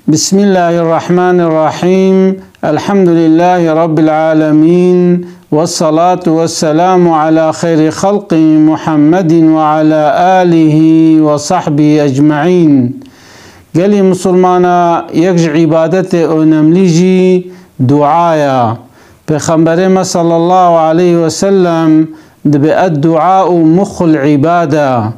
بسم الله الرحمن الرحيم. الحمد لله رب العالمين، والصلاة والسلام على خير خلق محمد وعلى آله وصحبه أجمعين. قالي مسلمانا يكج عبادته ونمليجي دعايا بخبرنا صلى الله عليه وسلم دبي الدعاء مخ العبادة،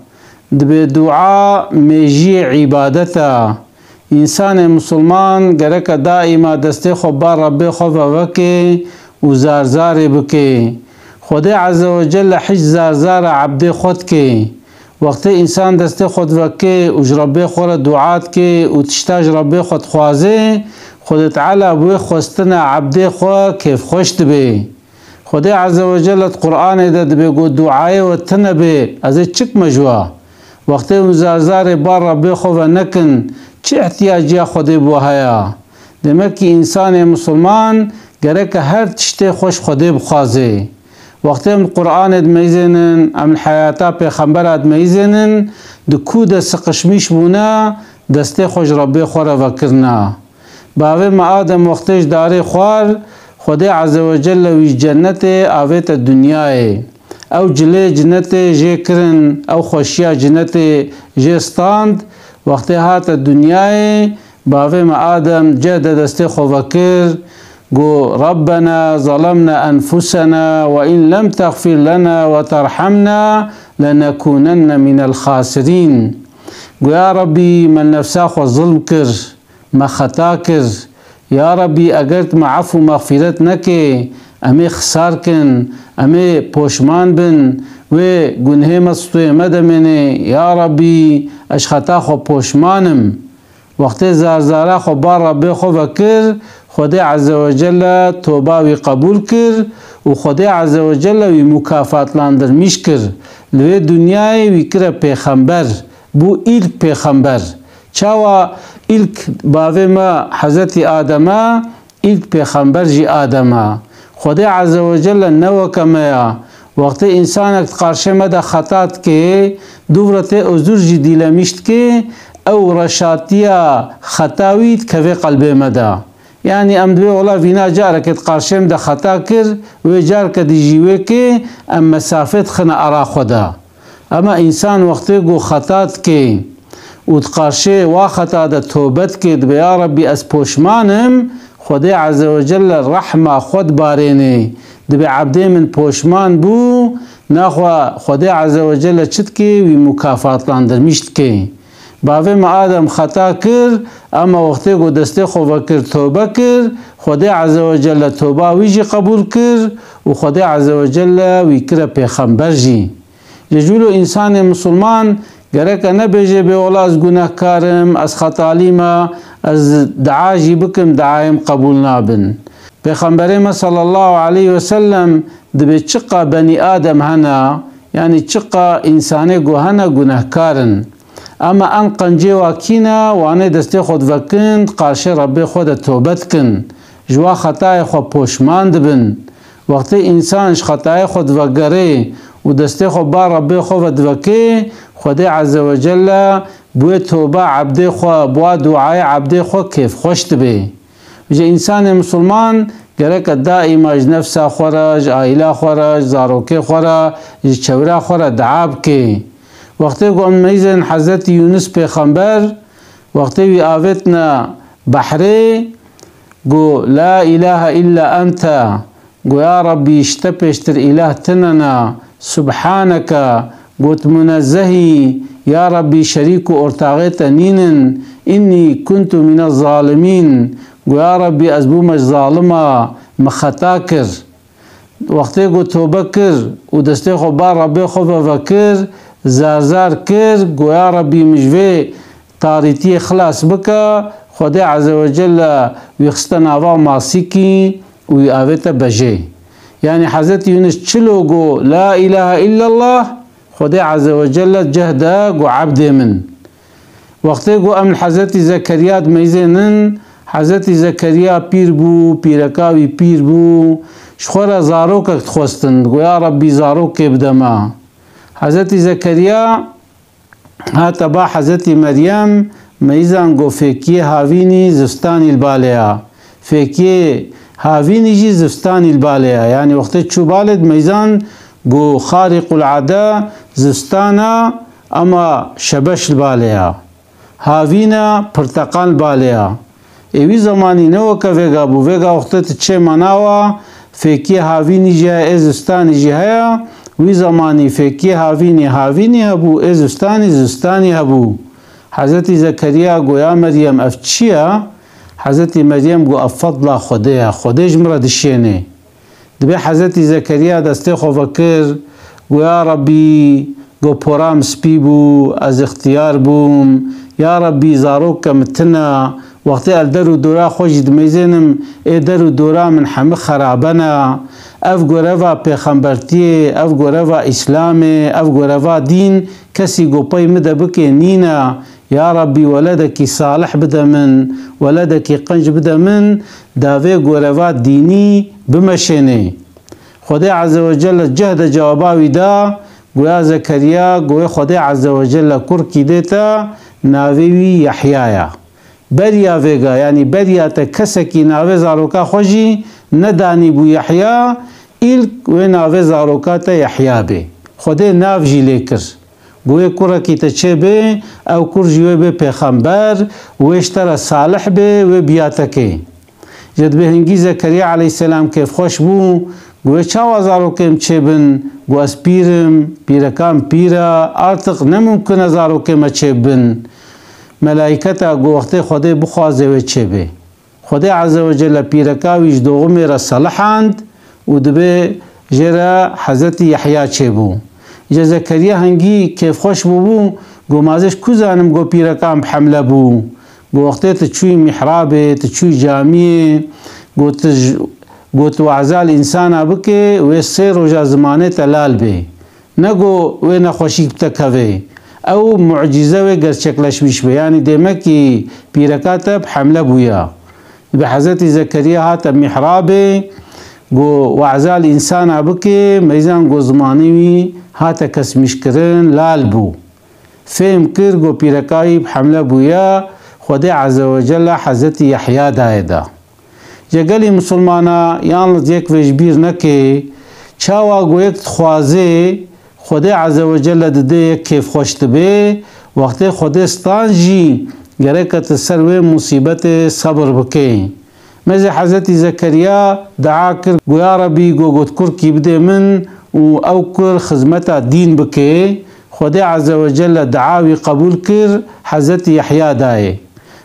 دبي دعاء ميجي عبادته. انسان مسلمان گرک دائما دسته خو بار رب خو وکي وزارزار بكي خدا عز وجل حج زارزار عبد خود كي وقت انسان دسته خود وکي وجرب خو دعات كي وتشتاج رب خود خوازه خدا تعالى بو خوستنا عبد خو كيف خوشت به خدا عز وجل القرآن ده بيقول دعاء وتنبه از چك مجوا وقت وزارزار بار رب خو نكن چه احتیاجی خودی بو هیا دمک که انسان مسلمان گره که هر تشته خوش خودی بخوازه وقتی ام قرآن ادمیزنن ام الحیاتا پیغمبر ادمیزنن دکو دست قشمیش بونا دسته خوش ربی خوره وکرنا باوی ما آدم وقتش داره خوار خودی عز وجل وی جنت آویت دنیای او جلی جنت جه کرن او خوشیا جنت جه ستاند وقتی هات الدنيا باوی ما آدم جد دسته خو وکر گو ربنا ظلمنا أنفسنا وإن لم تغفر لنا وترحمنا لنكونن من الخاسرين گو يا ربي من نفسا خو ظلم کر ما خطا کر يا ربي اگرت ما عفو مغفرت نکي امی خسار کن امی پوشمان بن و گناه مستوی مدمنه یا ربی اش خطا خو پوشمانم وقتی زارزارا خو بار ربی خو وکر خدا عز وجل توبه وی قبول کر و خدا عز وجل وی مکافات لاندر میش کر لوی دنیای وی کر پیغمبر بو ایلک پیغمبر چاوا ایلک باوی ما حضرت آدم ایلک پیغمبر جی آدم خدا عز وجل نو کمیا وقت انسان قارشه مده خطات که دورت ازور جی دیلمیشت که او رشاتیا خطاوید که قلب مده یعنی امدوی اولا وینا جاره که قارشه مده خطا کر و جار که دیجیوه که ام مسافت خنا ارا خدا اما انسان وقت گو خطات که و قارشه و خطا ده توبت که دبی یا ربی از پوشمانم خدا عز وجل رحمه خود بارینه دبی عبده من پوشمان بو ناخوا خدا عز وجل چت کی وی مکافات لاندر میشت کی باوی ما آدم خطا کر اما وقتی گو دسته خو وکر توبه کر خدا عز وجل توبه ویجی قبول کر و خدا عز وجل وی کر پیغمبر جی جلو انسان مسلمان گرک نبیجه به اولا از گناه کارم از خطالیما از دعاجی بکم دعایم قبول نابن پیغمبر صلی الله علیه وسلم دبی چقا بنی آدم هنا یعنی چقا انسانی گو هنا گناه کارن اما ان قنجه واکینا وانه دسته خود وکند قارشه رب خود توبت کن جوا خطای خود پوشماند بن وقتی انسانش خطای خود وگره و دسته خود بار رب خود وکه خدا عز وجل بو توبه عبد خو بو دعای عبد خو کیف خوشت به جه انسان مسلمان گرک دائما نفس خورج عائله خورج زاروکه خورا چورا خورا دعاب که وقتی گو میزن حضرت یونس پیغمبر وقتی وی آوتنا بحره گو لا اله الا انت گو یا ربی اشتپشتر اله تننا سبحانك قلت منزهي يا ربي شريك ارتاغيت نينن إني كنت من الظالمين يا ربي أزبومش ظالمة مخطاكر وقتی قلت توبكر ودستي خبار ربي خوفا فكر زارزار كر يا ربي مجوي طاريتي خلاص بكا خدا عز وجل ويخستنا وماسيكي ويأويت بجي يعني حضرت يونس چلو گو لا اله الا الله خدا عز وجل جهده گو عبد من وقتی گو امن حضرت زكريا میزنن حضرت زكريا پیر بو پیرکاوی پیر بو شخور زاروک خوستند گو یا ربی زاروک بدما حضرت زكريا هات با حضرت مريم ميزان گو فكيه هاويني زستاني الباليا فكيه هاويني جي زستاني الباليا يعني وقت شو بالد ميزان گو خارق العاده زستانا اما شبش الباليا هاوينا برتقال الباليا ایوی زمانی نو که ویگا بو ویگا وقت چه مناوا فکی هاوینی جه ازستانی جه هیا وی زمانی فکی هاوینی هبو ازستانی زستانی هبو حضرت زکریا گویا مریم افچیا حضرت مریم گو افضل خودش مرد شینه دبی حضرت زکریا دسته خو فکر گویا ربی گو پرام سپی بو از اختیار بوم یا ربی زاروک متنا وقتی الدرو دورا خوش دمیزنم ای درو دورا من همه خرابنا اف گوروا پیغمبرتی اف گوروا اسلام اف گوروا دین کسی گو پای مده بکه نینا یا ربی ولدکی صالح بده من ولدکی قنج بده من داوی گوروا دینی بمشنه خدا عز وجل جهد جواباوی دا گویا زکریا گویا خدا عز وجل کرکی دیتا ناویوی یحیایا بریا ویگا یعنی بریا تا کسکی ناوی زاروکا خوشی ندانی بو یحیا ایل و ناوی زاروکا تا یحیا بی خدا ناو جی لیکر گوی کرکی تا چه بی او کر جیوی بی پیغمبر ویشتر صالح بی و بیاتا که جد به هنگی زکریا علیه السلام کیف خوش بو گوی چاوا زاروکیم چه بن گو از پیرکام پیرا آرتق نممکنه زاروکیم چه بن ملائکتا گو وقت خدا بخوازه و چه بی خدا عز وجل پیرکاویش دوغمی را صلحاند و دبه جرا حضرت یحیی چه بو جا زکریا هنگی کیف خوش بو گو مازش کزانم گو پیرکام حمله بو گو وقت تچوی محرابه تچوی جامعه گو توعزال انسانا بکه و سیر و جا زمانه تلال بی نگو و نخوشی بتکوه او معجزه و گرچکلش بیش بی یعنی دیمکی پیرکاتا بحمله بویا به حضرت زکریا هاتا محرابه گو وعزال انسانا بکه میزان گو زمانیوی هاتا کسمش کرن لال بو فهم کر گو پیرکایی بحمله بویا خدا عز وجل حضرت یحیی دایدا جگلی مسلمانا یالنز یک وجبیر نکه چاوا گو یک خوازه خدا عز وجل دده یک کیف خوشت به وقتی خدا ستانجی گرکت سر و مصیبت صبر بکه مثل حضرت زکریا دعا کر گویا ربی گو گوت کر کی بده من و او کر خدمت دین بکه خدا عز وجل دعاوی قبول کر حضرت یحیی دای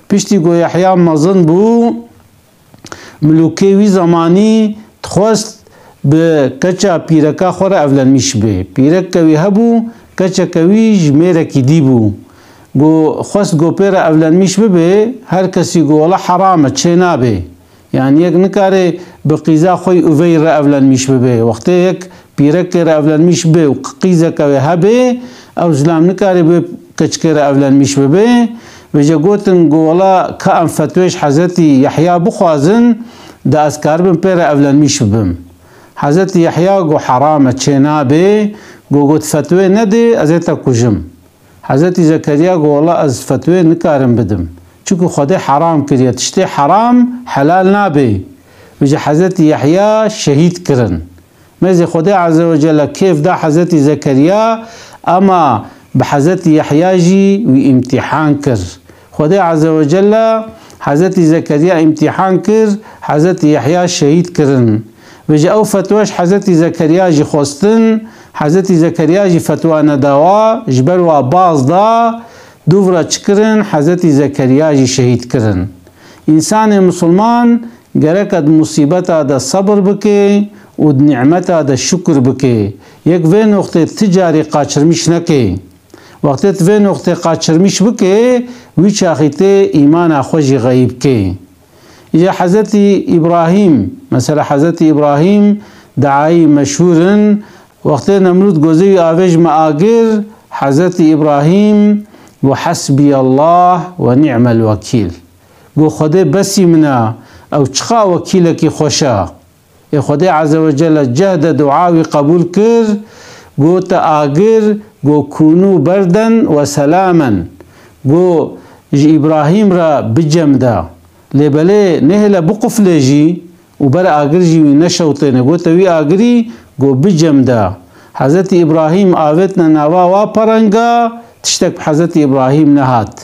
پشتی گو یحیی مزن بو ملوکیوی زمانی تخواست به کچا پیرکا خوره اولن میش به پیرک کوی هبو کچا کوی جمیره کی دی بو گو خواست گو پیر اولن میش به هر کسی گو والا حرامه چه نابه یعنی یک نکاره به قیزا خوی اوی را اولن میش به وقتی یک پیرک را اولن میش به و قیزا کوی هبه او زلام نکاره به کچکه را اولن میش به و جا گوتن گو والا که ام فتویش حضرت یحیی بخوازن دا اسکار بم پیر اولن میش بم حضرت یحیی گو حرامه چه نابه گو گوت فتوی نده ازیتا کجم حضرت زکریا گو والله از فتوی نکارم بدم چونکه خدا حرام کریه تشتی حرام حلال نابه وجه حضرت یحیی شهید کرن مزی خدا عز وجل کیف دا حضرت زکریا اما به حضرت یحیی جی و امتحان کر خدا عز وجل حضرت زکریا امتحان کر حضرت یحیی شهید کرن وجه او فتواش حضرت زکریا جی خوستن حضرت زکریا جی فتوا نداوا جبر و باز دا دوورا چکرن حضرت زکریا جی شهید کرن انسان مسلمان گرکد مصیبتا دا صبر بکه و نعمتا دا شکر بکه یک وی نقطه تجاری قاچرمیش نکه وقتی وی نقطه قاچرمیش بکه وی چاخیته ایمان خوشی غیب که یا حضرت ابراهیم مثلا حضرت ابراهیم دعایی مشهورن وقتی نمرود گوزی آویج معاگر حضرت ابراهیم و حسبی الله و نعم الوکیل گو خدا بسی منا او چخا وکیلکی خوشا ای خدا عز وجل جهد دعاوی قبول کر گو تا آگر گو کونو بردن و سلاما گو جي إبراهيم را بجمدا لبلي نهلا بقفل جي وبلا آگر جي نشوته نگو توي آگري گو بجمدا حضرت إبراهيم آوتنا نوا و پرنگا تشتك حضرت إبراهيم نهات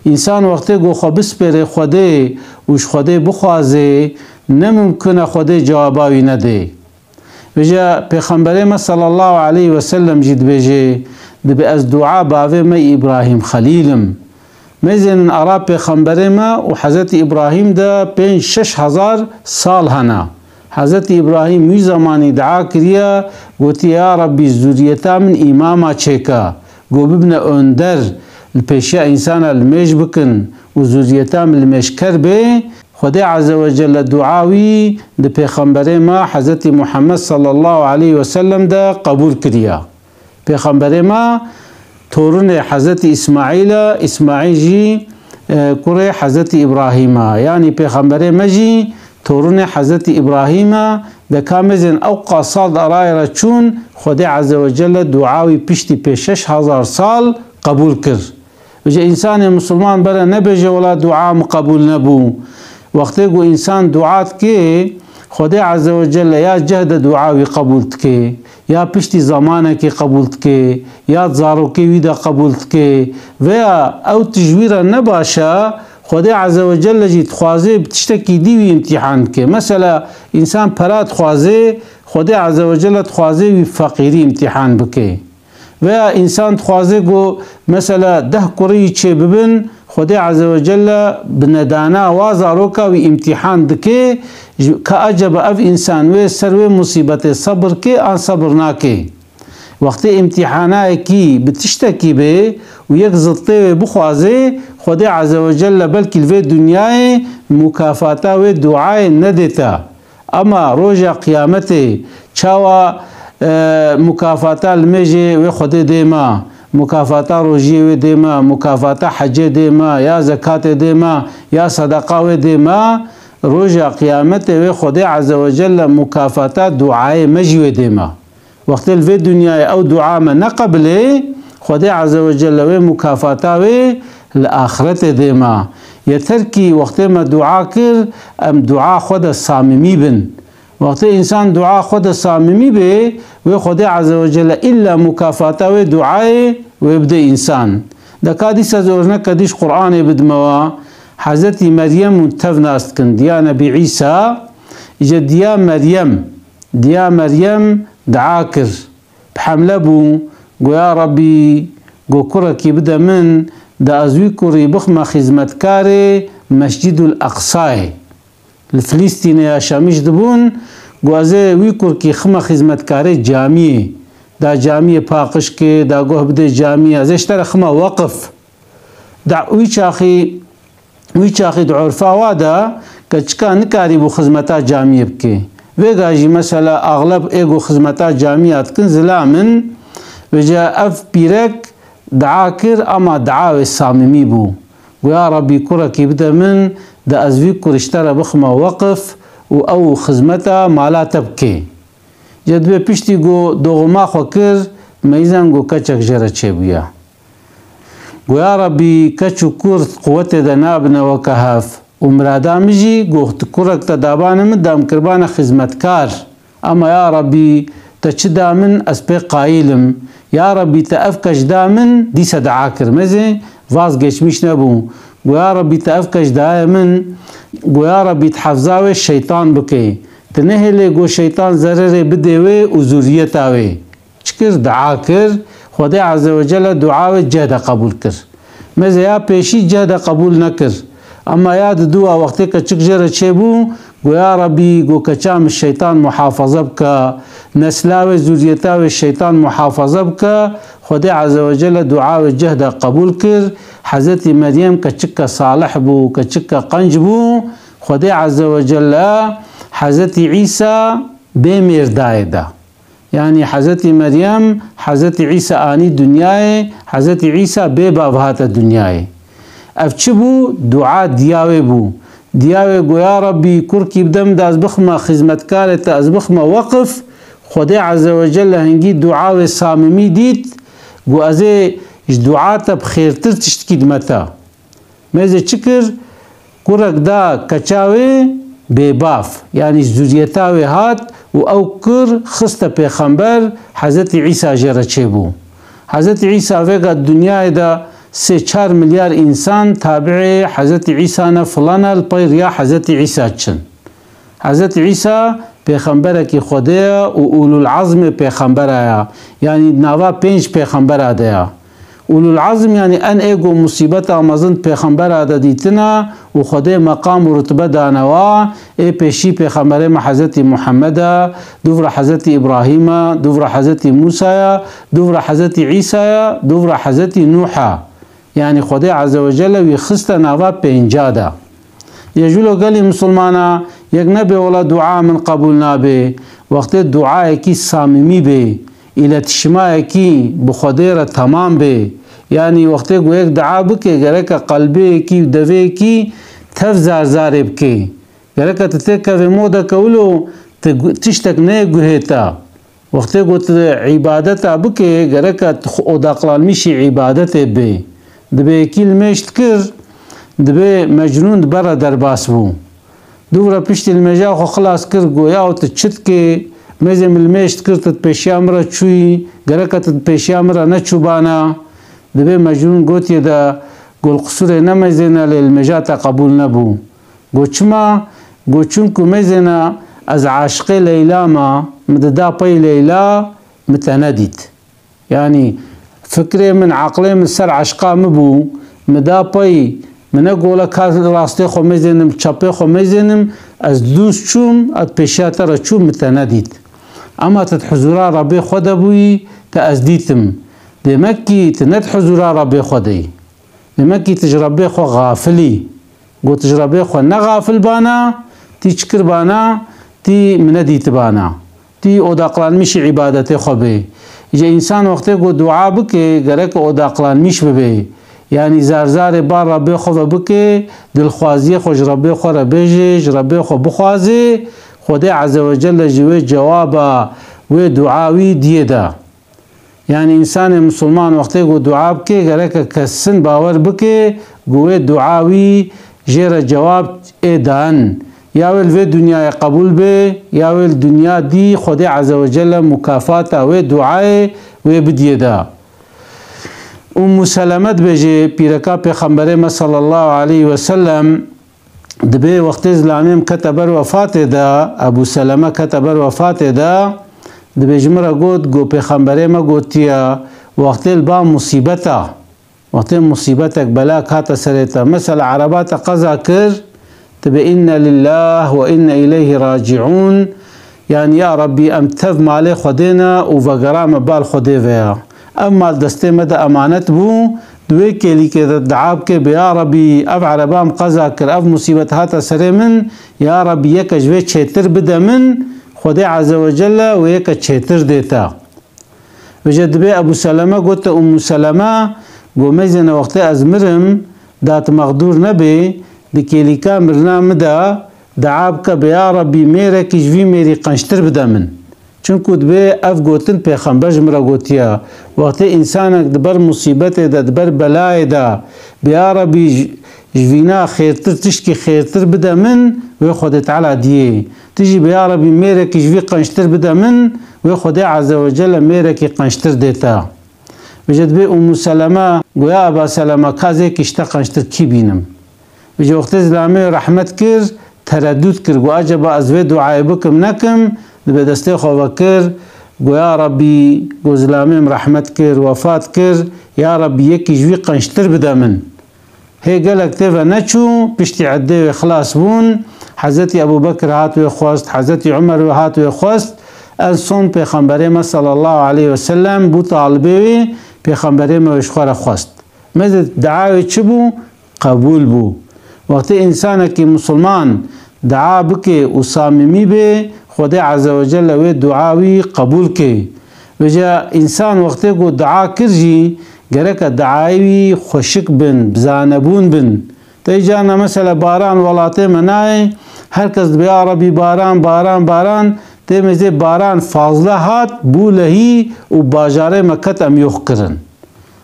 انسان وقتی گو خبس پر خوده وش خوده بخوازه نممکنه خوده جواباوی نده بجا پیغمبر ما صلی الله علیه و سلم جد بجه دبی از دعا باوه ما ابراهیم خلیلم مزن ارا پیغمبر ما و حضرت ابراهیم دا 5-6 هزار سال هنا حضرت ابراهیم می زمانی دعا کریا گوتی یا ربی ذریتا من اماما چکا گو ببن اندر الپیشه انسان المش بکن و ذریتا من المش کربه خدا عز وجل دعاوی د پیغمبر ما حضرت محمد صلی الله علیه و سلم دا قبول کریا پیغمبر ما تورن حضرت اسماعیل جی کره حضرت ابراهیم یعنی پیغمبر ما جی تورن حضرت ابراهیم دا کامزن اوقا صاد ارائر چون خدا عز وجل دعاوی پشتی 6,000 سال قبول کر وجه انسان مسلمان برا نبجه ولا دعا مقبول نبو وقتی گو انسان دعات که خدا عز وجل یا جهد دعاوی قبولت که یا پشتی زمانه که قبولت که یا زارو که ویدا قبولت که و او تجویر نباشه خدا عز وجل جید خوازه بتشتکی دیوی امتحان که مثلا انسان پرات خوازه خدا عز وجل خوازه وی فقیری امتحان بکه و انسان خوازه گو مثلا 10 کری چه ببن خدا عز وجل بندانا وازاروكا و امتحان دكي كأجب اف انسان و سر مصيبت صبر كي ان صبر ناكي وقت امتحانا كي بتشتكي به ويكزطي بخوازي خدا عز وجل بلكي الفي دنيا مكافاتا و دعاء ندتا اما روجا قيامتي چاوا مكافاتا المجي و خدا ديما مكافاتا روجي و ديما مكافاتا حج ديما يا زكاة ديما يا صدقة ديما روجا قيامته و خدا عز وجل مكافاتا دعاء مجي ديما وقت الفي دنيا او دعاء ما نقبله خدا عز وجل و مكافاتا و الآخرة ديما يتركي وقت ما دعاء كر ام دعاء خدا صاممي بن وقت انسان دعاء خدا صاممي به و خدا عز وجل الا مكافاته و دعاء ويبدا انسان دا كاديس ازورنا كديش قران بدموا حضرت مريم منتفناست كن ديا نبي عيسى اجا ديا مريم دعاكر بحمله بو قو يا ربي قو كركي بدا من دا ازوي كوري بخما خدمتكاري مسجد الاقصى الفلسطيني يا شامش دبون قو ازي ويكور كي خما خدمتكاري جامعه دا جامعه پاقش كي دا قوه بده جامعه ازيش ترى خما وقف دا ويچاخي دعورفا وادا كچكا نكاري بو خدمتا جامعه بكي ويغاجي مثلا اغلب ايغو خدمتا جامعه تكن زلامن وجا اف بيرك دعاكر اما دعاوي صاممي بو ويا ربي كركي بدا من دا ازوي كرشترى بخما وقف او خدمتا مالا تبكي جدوه پشتی گو دوغما خوکر میزن گو کچک جره چه بیا گو یا ربی کچو کرد قوت دنابنا و کهف امرادا مجی گو کرک تدابان مدام کربان خدمتکار اما یا ربی تچ دامن اسپی قائلم یا ربی تأفکش دامن دیس دعا کرمزه واز گشمیش نبو گو یا ربی تأفکش دامن گو یا ربی تحفظاوه الشیطان بکی تنهله گو شیطان ضرر بدوه و ذریتاوه چکر دعا کر خدا عز وجل دعاوه جهد قبول کر مزه یا پیشی جهد قبول نکر اما یاد دعا وقتی که چک جره چه بو گو یا ربی گو کچام الشیطان محافظه بکا نسلاوه ذریتاوه الشیطان محافظه بکا خدا عز وجل دعاوه جهد قبول کر حضرت مریم که چک صالح بو که چک قنج بو خدا عز وجل حضرت عيسى بمير دايدا يعني حضرت مريم حضرت عيسى آني دنياي حضرت عيسى ببابهات الدنياي افچبو دعاء دياوي بو دياوي گو يا ربي كركي بدم دا ازبخما خدمتكار تا ازبخما وقف خدا عز وجل هنگي دعاء صاممي ديت گو ازي دعاء بخيرتر تشتكي دمتا میز چکر کرک دا کچاوی بیباف یعنی زوریتاوی هات و او کر خست پیغمبر حضرت عیسی جره چه بو. حضرت عیسی وگا دنیا دا 3-4 میلیارد انسان تابع حضرت عیسی نفلان الپیر یا حضرت عیسی چن. حضرت عیسی پیغمبر کی خدا و اولو العظم پیغمبر آیا یعنی نوا 5 پیغمبر آدیا. اولو العظم یعنی ان ایگو مصیبت آمازند پیغمبر آده دیتنا و خدا مقام و رتبه دانوا ای پیشی پیغمبر ما حضرت محمد دوباره حضرت ابراهیم دوباره حضرت موسی دوباره حضرت عیسی دوباره حضرت نوح یعنی خدا عز وجل وی خست نوا 50 ده. یجولو گلی مسلمانا یک نبی ولا دعا من قبول نابه وقت دعا کی صاممی به الى تشما کی بخدا را تمام به یعنی وقت گو یک دعا بکه گره که قلبه کی دوی کی تف زار بکه گره که تتکه و مودا کولو تشتک نه گوهتا وقت گو عبادت بکه گره که اداقلال میشی عبادت به دبه کی المشت کر دبه مجنون برا درباس بو دوباره پشت المجا خو خلاص کر گویا و تچت که مزم المشت کر تت پیشامرا چوی گره که تت پیشامرا نچوبانا دبه مجنون گوتی دا گل قصور نمزینا للمجا تا قبول نبو گوچما گوچون کو مزینا از عاشق لیلا ما مددا پی لیلا متندید یعنی فکر من عقل من سر عشقا مبو مدا پی من اقول کار راسته خو مزینم چپه خو مزینم از دوست چوم ات پیشاته را چوم متندید اما تت حضورا ربی خود بوی تا از دیتم دمکی تنت حضورا ربی خودی دمکی تجربه خو غافلی گو تجربه خو نغافل بانا تی چکر بانا تی مندیت بانا تی اوداقلان میشی عبادت خو بی اجا انسان وقتی گو دعا بکه گرک اوداقلان میش ببی یعنی زار بار ربی خو بکه دلخوازی خوش ربی خو ربیجش ربی خو بخوازی خدا عز وجل جوی جوابا و دعاوی دیده یعنی انسان مسلمان وقتی گو دعا بکه گرک کسن باور بکه گوی دعاوی جیر جواب ایدان یا ویل و دنیا قبول به یا ویل دنیا دی خدا عز وجل مکافات و دعای و بدیده. ام سلمت بجه پیرکا پیغمبر ما صلی الله علیه و سلم دبه وقت اسلامیم کتبر وفات دا ابو سلمه کتبر وفات دا دبه جمره گو پیغمبر ما گوتیا وقت البا مصیبتا وقت مصیبتک بلا کاتا سریتا مثلا عربات قضا کر تبه إنا لله وإنا إليه راجعون يعني يا ربي أمتذ مالي خدينا وفقرام بال خدي فيها أما الدستي مدى أمانت بو دوي كيلي كده دعاب كي يا ربي أف عربام قزا كر أف مصيبة هاتا سري من يا ربي يكا جوي تشيتر بدا من خدي عز وجل ويكا تشيتر ديتا وجد بي أبو سلمة قلت أم سلمة قو ميزنا وقت أزمرم دات مغدور نبي دكيلي كامرنا مدى دعاب كا يا ربي ميرا كجوي ميري قنشتر بدا من چونکو دبه اف گوتن پیغمبر جمرا گوتیا وقت انسانک دبر مصیبت دا دبر بلای دا بیا ربی جوینا خیرتر تشکی خیرتر بدا من و خود تعالی دیه تجی بیا ربی میره که جوی قنشتر بدا من و خود عز وجل میره که قنشتر دیتا وجد به ام سلمه گویا ابا سلمه کازه کشتا قنشتر کی بینم وجد وقت اسلامی رحمت کر تردد کر گو عجبا از وی دعای بکم نکم دبه دسته خو کر گو یا ربی گو زلامیم رحمت کر وفات کر یا ربی یکی جوی قنشتر بده من هی گلک تیوه نچو پشتی عده و خلاص بون حضرت ابو بکر هاتو خواست حضرت عمر هاتو خواست از سون پیغمبر ما صلی الله علیه وسلم بو طالبه پیغمبر ما وشخوار خواست مزد دعاوی چه بو؟ قبول بو وقتی انسان که مسلمان دعا بکه و صاممی به خدا عز وجل و دعاوی قبول که وجا انسان وقتی کو دعا کرجی گرک دعاوی خوشک بن بزانبون بن تیجانا مثلا باران ولاته منای هر کس بیا ربی باران باران باران تیمزه باران فاضله هات بولهی و باجاره مکت ام یخ کرن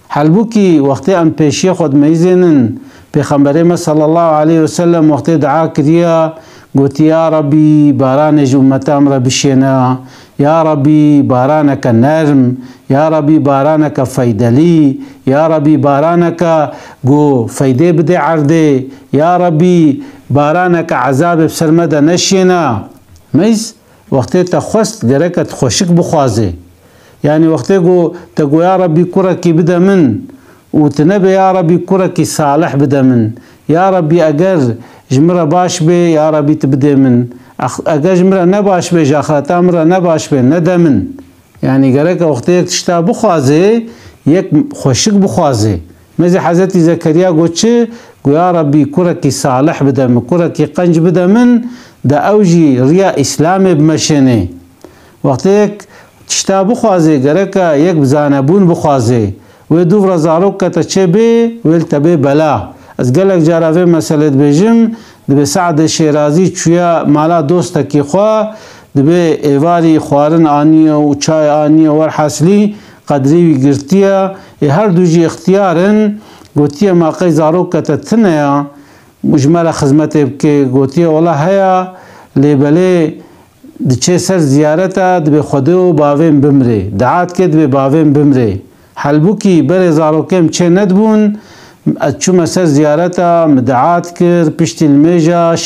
حلبو کی وقتی ام پیشی خود میزنن پیغمبر صلی الله علیه وسلم وقتی دعا کردیا گوتی یا ربی بارانج امتام را بشینا، یا ربی بارانک نرم، یا ربی بارانک فیدلی، یا ربی بارانک گو فیده بده عرده، یا ربی بارانک عذاب بسرمد نشینا. میز وقتی تخوست گرکت خوشک بخوازه، یعنی وقتی گو تگو یا ربی کرکی بده من و تنبی یا ربی کرکی صالح بده من، یا ربی اگر جمره باش به یا ربی تبده من، اگر جمره نباش به جاخرت امره نباش به نده من. یعنی گرک وقتی یک تشتا بخوازه یک خوشک بخوازه. مثل حضرت زکریا گو چه؟ گو یا ربی کرکی صالح بده من، کرکی قنج بده من، دا اوجی ریا اسلام بمشنه. وقتی یک تشتا بخوازه گرک یک بزانبون بخوازه و دو رزاروک کتا چه به ویل تبه بلا. از گلک جاراوه مسئلت بیجم دبی سعد شیرازی چویا مالا دوستا کی خواه دبی ایواری خوارن آنیه و چای آنیه ور حاصلی قدریوی گرتیه هر دوجی اختیارن گوتیه ماقی زاروک کتا تنیا مجمل خدمت بکی گوتیه والله هیا لیبلی دچه سر زیارتا دبی خودو باویم بمره دعات که دبی باویم بمره حلبو کی بر زاروکم چه ندبون چوم سر زیارتا مدعات کر پشت المیجا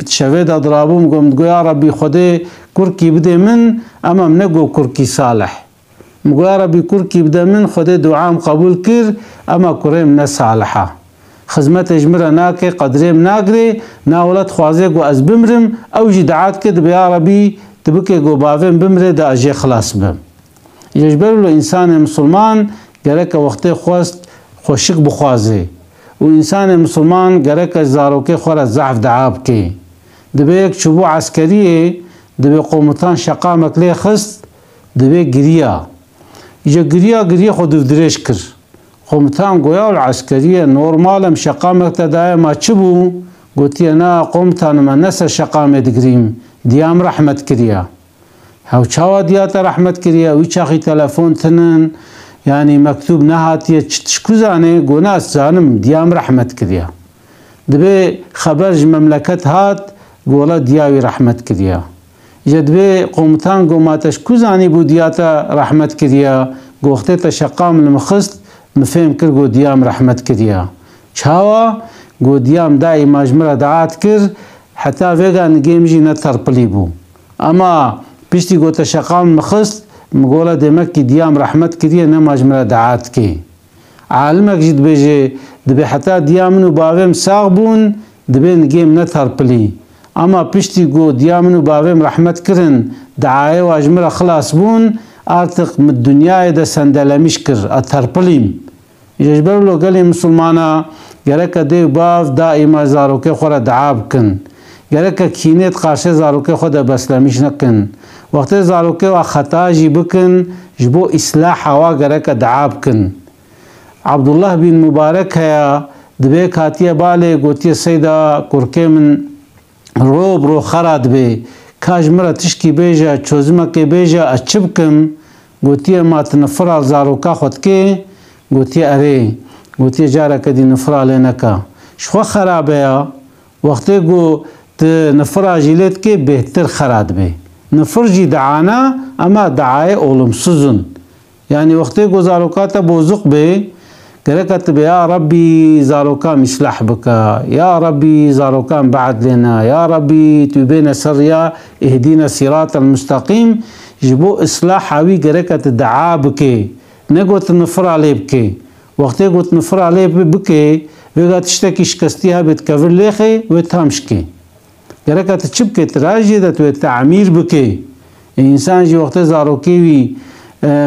شوید اضرابوم گم گو یا ربی خود کرکی بده من اما منگو کرکی صالح مگو یا ربی کرکی بده من خود دعام قبول کر اما کریم نصالحا خدمت اجمره ناکه قدریم ناگره ناولت خوازه گو از بمرم او جی دعات کد بیا ربی تبکه گو باویم بمره دا اجی خلاص بم. یجبرو انسان مسلمان گرک وقت خواست خوشک بخوازه و انسان مسلمان گرک زاروکه خورا ضعف دعاب که دبی یک چوبو عسکریه دبی قومتان شقامک لی خست دبی گریا ایجا گریا خود درش کر قومتان گویا العسکریه نورمالم شقامک تدایا ما چبو گوتیه نا قومتان ما نسر شقام دگریم دیام رحمت کریا هاو چاوا دیاتا رحمت کریا ویچاقی تلفون تنن يعني مكتوب نهاتي تشكوزاني قناس زانم ديام رحمت كريا دبي خبرج مملكت هات قولا دياوي رحمت كريا جدبي قومتان قوما تشكوزاني بو دياتا رحمت كريا قوختي شقام المخست مفهم كر قو ديام رحمت كريا شاوا قو ديام داي ماجمرة دعات كر حتى فيغا نجيمجي نتر بليبو اما بيشتي قو تشقام المخست مقوله دمك کی دیام رحمت کریه نماج مرا دعات کی عالمك جد بيجي دبي حتى دیامنو باویم ساغ بون دبي نگیم نتر پلی اما پشتی گو دیامنو باویم رحمت کرن دعایه و اجمرا خلاص بون ارتق من الدنيا دا سندلمش کر اتر پلیم يجبر له قال مسلمانا گرک دیو باو دائما زاروکه خورا دعاب کن گرک کینیت قارشه زاروکه خود بسلمیش نکن وقت زاروکه و خطا جی بکن جبو اصلاح هوا گرک دعاب کن. عبدالله بن مبارک هیا دبی کاتیه باله گوتیه سیدا کرکه من رو خراد بی کاج مرا تشکی بیجا چوزمک بیجا اچب کم گوتیه ما تنفرال زاروکه خود که گوتیه اره گوتیه جاره کدی نفراله نکا شخوا خرابه یا وقتی گو نفرا جیلت که بهتر خراد بی نفر جی دعانا اما دعای اولمسوزن یعنی وقتی گو زاروکاتا بوزق بی گرکت بی یا ربی زاروکام اصلاح بکا یا ربی زاروکام بعد لنا یا ربی توبین سریا اهدینا صراط المستقیم جبو اصلاح حاوی گرکت دعا بکی نگوت نفر علی بکی وقتی گوت نفر علی بکی ویگا تشتکی شکستی ها بیت کور لیخی و تامشکی گرکت چب که تراجی دت و تعمیر بکی انسان جی وقت زاروکی وی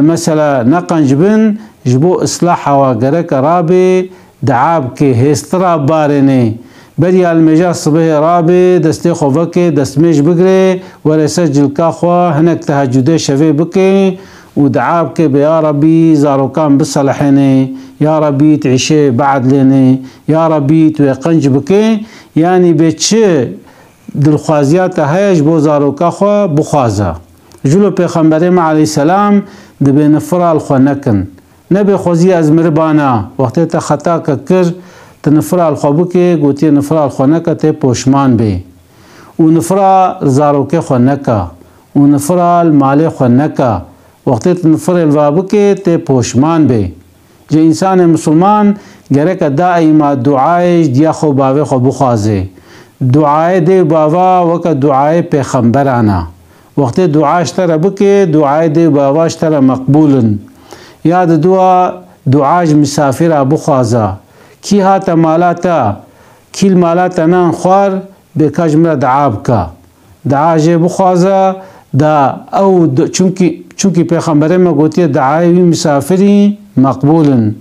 مثلا نقنج بن جبو اصلاح و گرک رابی دعاب که هسترا بارنه بری المجا صبح رابی دستی خوفکی دستمیش بگره ولی سجل کاخوا هنک تهجده شوی بکی ودعاب که بیا ربی زاروکان بصلحنه یا ربی تعیشه بعد لنه یا ربی توی قنج بکی یعنی بچه دلخوازیات هایش بو زاروکا خوا بخوازا جلو پیغمبریم علیه السلام دبی نفرال خوا نکن نبی خوزی از مربانا وقتی تا خطا کر تنفرا الخوبك قوتي نفرا الخونكا تي پوشمان بي ونفرا زاروك خونكا ونفرا المالي خونكا وقت تنفرا الوابك تي پوشمان بي جو انسان مسلمان گرک دائما دعای دیا خو باوی خو بخوازه دعای دی باوا وک دعای پیغمبرانا وقت دعاش تر بکه دعای دی باواش تر مقبولن یاد دعاج مسافر بخوازه کی هات مالاتا کیل مالاتا نان خوار بکاج مرا دعاب کا دعاج بخوازه دا او چونکی پیغمبر ما گوتی دعای مسافری مقبولن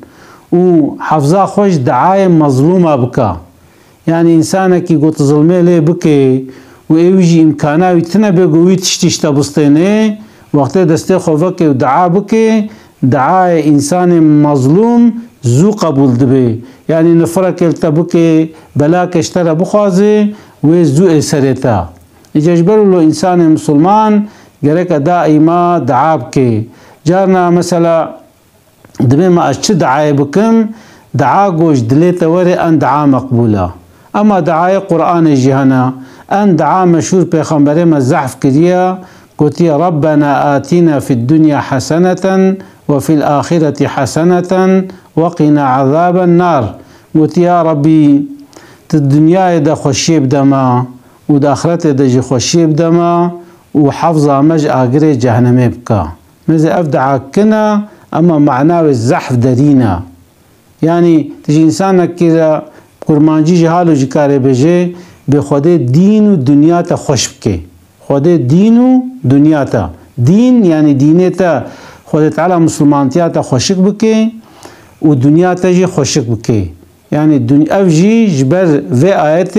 و حفظا خوش دعای مظلومه بکا يعني إنسانك قلت ظلمي ليه بكي ويجي إمكانه تنا بيقوي تشتشتا بسطيني وقت دستي خوفك ودعا بكي دعاء إنسان مظلوم زو قبول دبي يعني نفرك التبكي بلاك اشترى بخوازي وزو اسرتا يجبر له إنسان مسلمان جرك دائما دعا بكي جارنا مثلا دبي ما أشت دعاء بكم دعاء قوش دليت وري أن دعاء مقبولة اما دعای قرآن جهانا ان دعا مشهور پیغمبر ما زحف كريا قوتي ربنا آتنا في الدنيا حسنة وفي الآخرة حسنة وقنا عذاب النار قوتي يا ربي الدنيا دا خوشي بدما ودا آخرت دا جي خوشي بدما وحفظا مج آقري جهنمي بكا ماذا أفدعا كنا اما معناه الزحف درينا يعني تجي إنسانك كذا قرمانجی جهالو جکاره بجه به خود دین و دنیا تا خوش بکه خود دین و دنیا تا دین یعنی دینه تا خود تعالی مسلمانتیا تا خوشک بکه و دنیا تا جی خوشک بکه یعنی دنیا جی جبر و آیت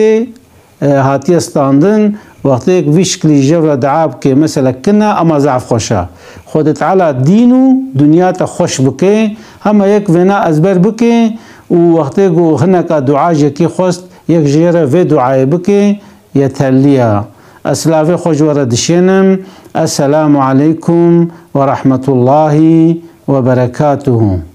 هاتی استاندن وقتی یک ویشکلی جبر دعاب که مثلا کنا اما ضعف خوشه خود تعالی دین و دنیا تا خوش بکه همه یک ونا ازبر بکه ووقتی گو هنکا دعا جکی خواست یک جیره و دعای بکی یتلیا اسلاف خوش وردشینم السلام علیکم ورحمة الله وبركاته.